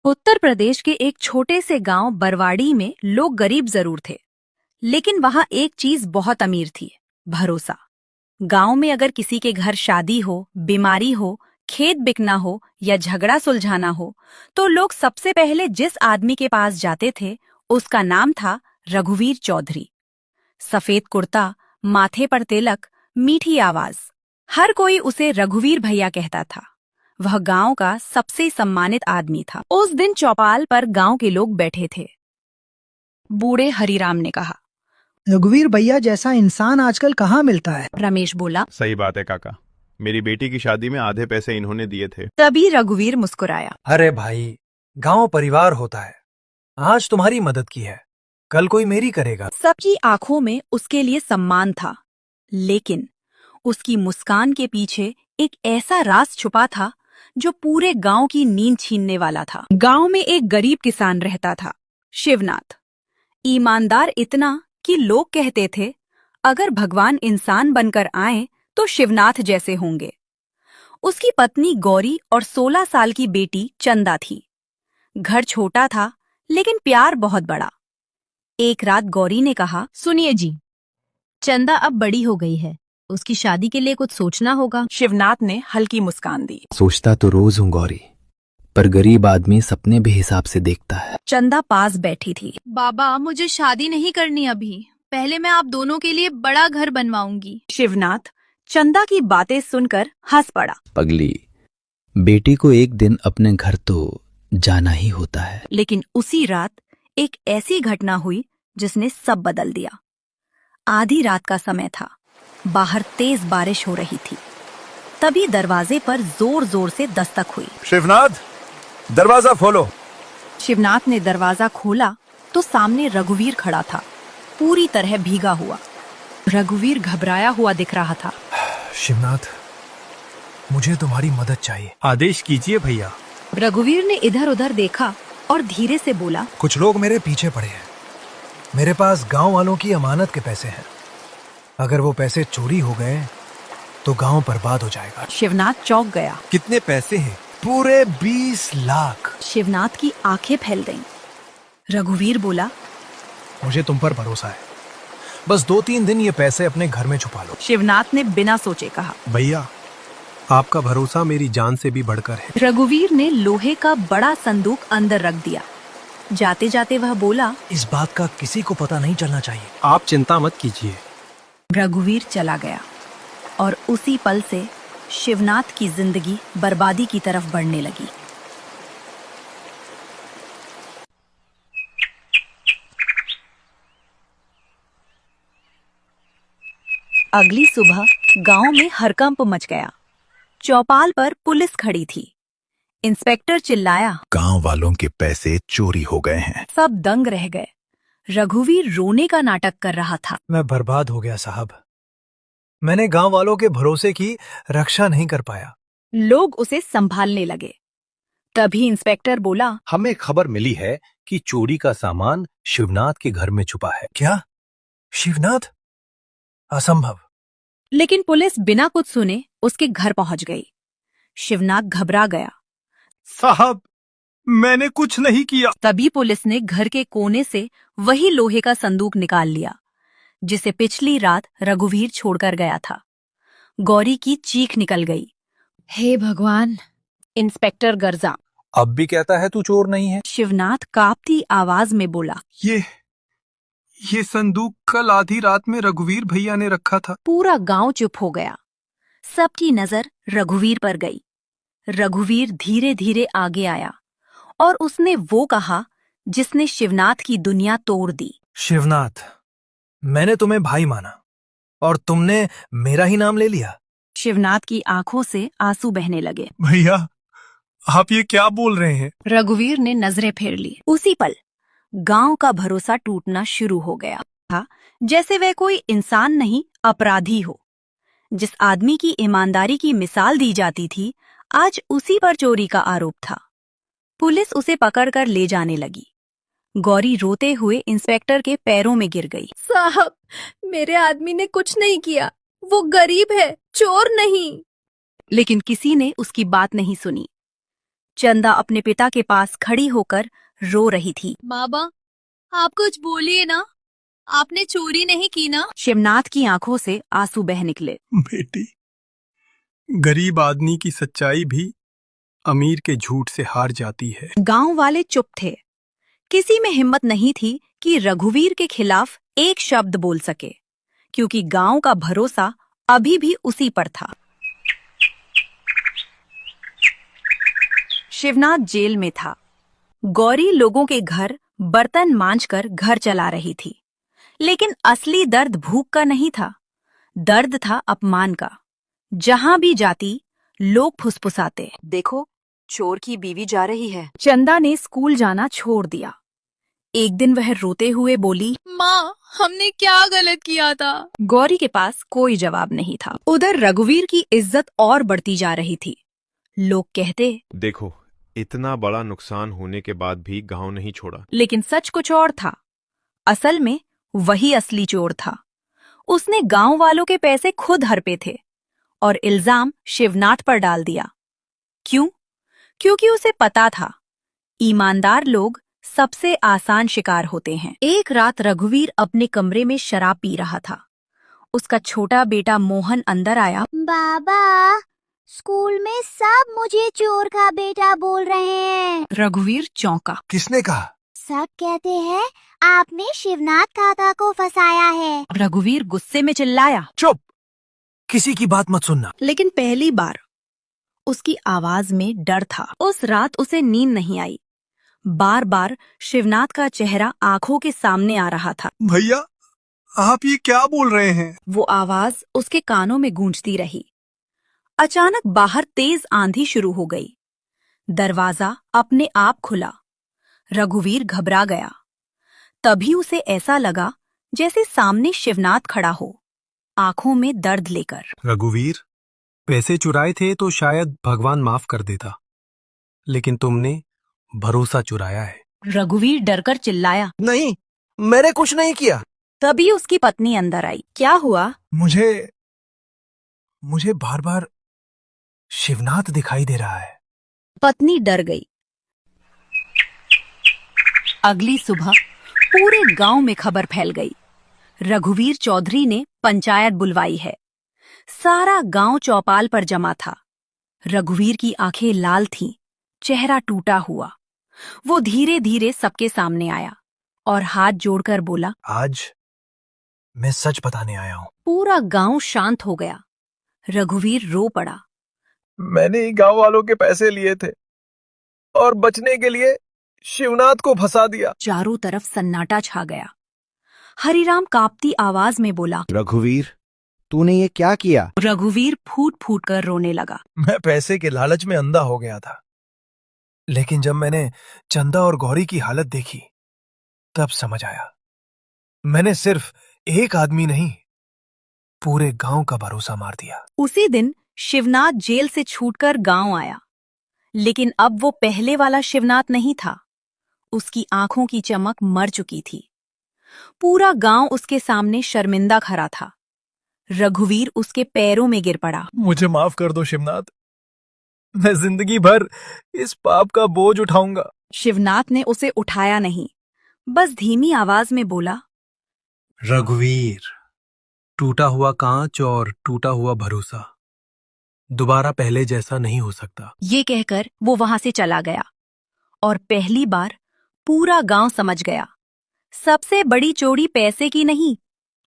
उत्तर प्रदेश के एक छोटे से गांव बरवाड़ी में लोग गरीब जरूर थे, लेकिन वहां एक चीज बहुत अमीर थी। भरोसा। गांव में अगर किसी के घर शादी हो, बीमारी हो, खेत बिकना हो या झगड़ा सुलझाना हो, तो लोग सबसे पहले जिस आदमी के पास जाते थे उसका नाम था रघुवीर चौधरी। सफेद कुर्ता, माथे पर तिलक, मीठी आवाज, हर कोई उसे रघुवीर भैया कहता था। वह गांव का सबसे सम्मानित आदमी था। उस दिन चौपाल पर गांव के लोग बैठे थे। बूढ़े हरिराम ने कहा। रघुवीर भैया जैसा इंसान आजकल कहाँ मिलता है। रमेश बोला। सही बात है काका, मेरी बेटी की शादी में आधे पैसे इन्होंने दिए थे। तभी रघुवीर मुस्कुराया। अरे भाई, गांव परिवार होता है। आज तुम्हारी मदद की है, कल कोई मेरी करेगा। सबकी आंखों में उसके लिए सम्मान था, लेकिन उसकी मुस्कान के पीछे एक ऐसा राज छुपा था जो पूरे गांव की नींद छीनने वाला था। गांव में एक गरीब किसान रहता था, शिवनाथ। ईमानदार इतना कि लोग कहते थे अगर भगवान इंसान बनकर आए तो शिवनाथ जैसे होंगे। उसकी पत्नी गौरी और 16 साल की बेटी चंदा थी। घर छोटा था लेकिन प्यार बहुत बड़ा। एक रात गौरी ने कहा, सुनिए जी, चंदा अब बड़ी हो गई है, उसकी शादी के लिए कुछ सोचना होगा। शिवनाथ ने हल्की मुस्कान दी। सोचता तो रोज हूँ गौरी, पर गरीब आदमी सपने भी हिसाब से देखता है। चंदा पास बैठी थी। बाबा, मुझे शादी नहीं करनी अभी, पहले मैं आप दोनों के लिए बड़ा घर बनवाऊंगी। शिवनाथ चंदा की बातें सुनकर हंस पड़ा। पगली, बेटी को एक दिन अपने घर तो जाना ही होता है। लेकिन उसी रात एक ऐसी घटना हुई जिसने सब बदल दिया। आधी रात का समय था, बाहर तेज बारिश हो रही थी। तभी दरवाजे पर जोर जोर से दस्तक हुई। शिवनाथ, दरवाजा खोलो। शिवनाथ ने दरवाजा खोला तो सामने रघुवीर खड़ा था, पूरी तरह भीगा हुआ। रघुवीर घबराया हुआ दिख रहा था। शिवनाथ, मुझे तुम्हारी मदद चाहिए। आदेश कीजिए भैया। रघुवीर ने इधर उधर देखा और धीरे से बोला। कुछ लोग मेरे पीछे पड़े हैं। मेरे पास गांव वालों की अमानत के पैसे हैं। अगर वो पैसे चोरी हो गए तो गांव बर्बाद हो जाएगा। शिवनाथ चौंक गया। कितने पैसे हैं? पूरे 20 लाख। शिवनाथ की आंखें फैल गईं। रघुवीर बोला, मुझे तुम पर भरोसा है, बस 2-3 दिन ये पैसे अपने घर में छुपा लो। शिवनाथ ने बिना सोचे कहा। भैया, आपका भरोसा मेरी जान से भी बढ़कर है। रघुवीर ने लोहे का बड़ा संदूक अंदर रख दिया। जाते जाते वह बोला, इस बात का किसी को पता नहीं चलना चाहिए। आप चिंता मत कीजिए। रघुवीर चला गया और उसी पल से शिवनाथ की जिंदगी बर्बादी की तरफ बढ़ने लगी। अगली सुबह गांव में हड़कंप मच गया। चौपाल पर पुलिस खड़ी थी। इंस्पेक्टर चिल्लाया, गांव वालों के पैसे चोरी हो गए हैं। सब दंग रह गए। रघुवीर रोने का नाटक कर रहा था। मैं बर्बाद हो गया साहब, मैंने गांव वालों के भरोसे की रक्षा नहीं कर पाया। लोग उसे संभालने लगे। तभी इंस्पेक्टर बोला, हमें खबर मिली है कि चोरी का सामान शिवनाथ के घर में छुपा है। क्या? शिवनाथ? असंभव। लेकिन पुलिस बिना कुछ सुने उसके घर पहुंच गई। शिवनाथ घबरा गया। साहब, मैंने कुछ नहीं किया। तभी पुलिस ने घर के कोने से वही लोहे का संदूक निकाल लिया जिसे पिछली रात रघुवीर छोड़कर गया था। गौरी की चीख निकल गई। हे भगवान! इंस्पेक्टर गर्जा। अब भी कहता है तू चोर नहीं है? शिवनाथ कांपती आवाज में बोला, ये संदूक कल आधी रात में रघुवीर भैया ने रखा था। पूरा गांव चुप हो गया। सबकी नजर रघुवीर पर गई। रघुवीर धीरे धीरे आगे आया और उसने वो कहा जिसने शिवनाथ की दुनिया तोड़ दी। शिवनाथ, मैंने तुम्हें भाई माना और तुमने मेरा ही नाम ले लिया। शिवनाथ की आंखों से आंसू बहने लगे। भैया, आप ये क्या बोल रहे हैं? रघुवीर ने नजरें फेर ली। उसी पल गांव का भरोसा टूटना शुरू हो गया था, जैसे वह कोई इंसान नहीं अपराधी हो। जिस आदमी की ईमानदारी की मिसाल दी जाती थी, आज उसी पर चोरी का आरोप था। पुलिस उसे पकड़कर ले जाने लगी। गौरी रोते हुए इंस्पेक्टर के पैरों में गिर गई। साहब, मेरे आदमी ने कुछ नहीं किया, वो गरीब है, चोर नहीं। लेकिन किसी ने उसकी बात नहीं सुनी। चंदा अपने पिता के पास खड़ी होकर रो रही थी। बाबा, आप कुछ बोलिए ना, आपने चोरी नहीं की ना? शिवनाथ की आंखों से आंसू बह निकले। बेटी, गरीब आदमी की सच्चाई भी अमीर के झूठ से हार जाती है। गांव वाले चुप थे। किसी में हिम्मत नहीं थी कि रघुवीर के खिलाफ एक शब्द बोल सके, क्योंकि गांव का भरोसा अभी भी उसी पर था। शिवनाथ जेल में था। गौरी लोगों के घर बर्तन मांजकर घर चला रही थी, लेकिन असली दर्द भूख का नहीं था, दर्द था अपमान का। जहां भी जाती लोग फुसफुसाते, देखो चोर की बीवी जा रही है। चंदा ने स्कूल जाना छोड़ दिया। एक दिन वह रोते हुए बोली, माँ, हमने क्या गलत किया था? गौरी के पास कोई जवाब नहीं था। उधर रघुवीर की इज्जत और बढ़ती जा रही थी। लोग कहते, देखो, इतना बड़ा नुकसान होने के बाद भी गांव नहीं छोड़ा। लेकिन सच कुछ और था। असल में वही असली चोर था। उसने गांव वालों के पैसे खुद हड़पे थे और इल्जाम शिवनाथ पर डाल दिया। क्यों? क्योंकि उसे पता था ईमानदार लोग सबसे आसान शिकार होते हैं। एक रात रघुवीर अपने कमरे में शराब पी रहा था। उसका छोटा बेटा मोहन अंदर आया। बाबा, स्कूल में सब मुझे चोर का बेटा बोल रहे हैं। रघुवीर चौंका। किसने कहा? सब कहते हैं आपने शिवनाथ काका को फंसाया है। रघुवीर गुस्से में चिल्लाया। चुप! किसी की बात मत सुनना। लेकिन पहली बार उसकी आवाज में डर था। उस रात उसे नींद नहीं आई। बार बार शिवनाथ का चेहरा आंखों के सामने आ रहा था। भैया, आप ये क्या बोल रहे हैं? वो आवाज उसके कानों में गूंजती रही। अचानक बाहर तेज आंधी शुरू हो गई। दरवाजा अपने आप खुला। रघुवीर घबरा गया। तभी उसे ऐसा लगा जैसे सामने शिवनाथ खड़ा हो, आंखों में दर्द लेकर। रघुवीर, पैसे चुराए थे तो शायद भगवान माफ कर देता, लेकिन तुमने भरोसा चुराया है। रघुवीर डरकर चिल्लाया। नहीं, मैंने कुछ नहीं किया। तभी उसकी पत्नी अंदर आई। क्या हुआ? मुझे बार बार शिवनाथ दिखाई दे रहा है। पत्नी डर गई। अगली सुबह पूरे गांव में खबर फैल गई। रघुवीर चौधरी ने पंचायत बुलवाई है। सारा गांव चौपाल पर जमा था। रघुवीर की आंखें लाल थीं, चेहरा टूटा हुआ। वो धीरे धीरे सबके सामने आया और हाथ जोड़कर बोला, आज मैं सच बताने आया हूँ। पूरा गांव शांत हो गया। रघुवीर रो पड़ा। मैंने ही गांव वालों के पैसे लिए थे और बचने के लिए शिवनाथ को फंसा दिया। चारों तरफ सन्नाटा छा गया। हरिराम कांपती आवाज में बोला, रघुवीर, तूने ये क्या किया? रघुवीर फूट फूट कर रोने लगा। मैं पैसे के लालच में अंधा हो गया था, लेकिन जब मैंने चंदा और गौरी की हालत देखी तब समझ आया। मैंने सिर्फ एक आदमी नहीं, पूरे गांव का भरोसा मार दिया। उसी दिन शिवनाथ जेल से छूटकर गांव आया, लेकिन अब वो पहले वाला शिवनाथ नहीं था। उसकी आंखों की चमक मर चुकी थी। पूरा गांव उसके सामने शर्मिंदा खड़ा था। रघुवीर उसके पैरों में गिर पड़ा। मुझे माफ कर दो शिवनाथ, मैं जिंदगी भर इस पाप का बोझ उठाऊंगा। शिवनाथ ने उसे उठाया नहीं, बस धीमी आवाज में बोला, रघुवीर, टूटा हुआ कांच और टूटा हुआ भरोसा दोबारा पहले जैसा नहीं हो सकता। ये कहकर वो वहां से चला गया। और पहली बार पूरा गांव समझ गया, सबसे बड़ी चोरी पैसे की नहीं,